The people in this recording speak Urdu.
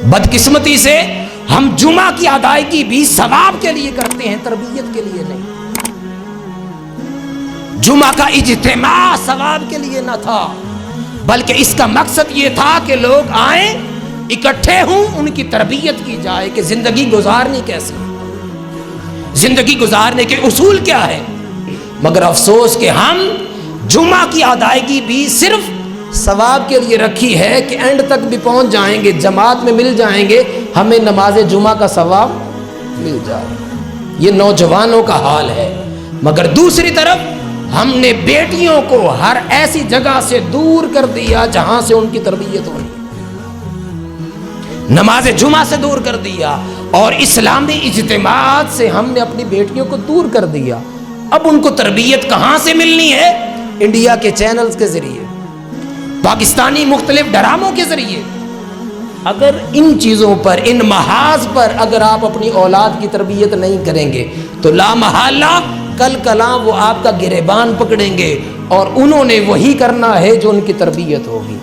بدقسمتی سے ہم جمعہ کی ادائیگی بھی ثواب کے لیے کرتے ہیں، تربیت کے لیے نہیں۔ جمعہ کا اجتماع ثواب کے لیے نہ تھا، بلکہ اس کا مقصد یہ تھا کہ لوگ آئیں، اکٹھے ہوں، ان کی تربیت کی جائے کہ زندگی گزارنی کیسے، زندگی گزارنے کے اصول کیا ہے۔ مگر افسوس کہ ہم جمعہ کی ادائیگی بھی صرف ثواب کے لیے رکھی ہے کہ اینڈ تک بھی پہنچ جائیں گے، جماعت میں مل جائیں گے، ہمیں نماز جمعہ کا ثواب مل جائے۔ یہ نوجوانوں کا حال ہے۔ مگر دوسری طرف ہم نے بیٹیوں کو ہر ایسی جگہ سے دور کر دیا جہاں سے ان کی تربیت ہونی، نماز جمعہ سے دور کر دیا، اور اسلامی اجتماعات سے ہم نے اپنی بیٹیوں کو دور کر دیا۔ اب ان کو تربیت کہاں سے ملنی ہے؟ انڈیا کے چینلز کے ذریعے، پاکستانی مختلف ڈراموں کے ذریعے۔ اگر ان چیزوں پر، ان محاذ پر اگر آپ اپنی اولاد کی تربیت نہیں کریں گے تو لا محالہ کل کلاں وہ آپ کا گریبان پکڑیں گے، اور انہوں نے وہی کرنا ہے جو ان کی تربیت ہوگی۔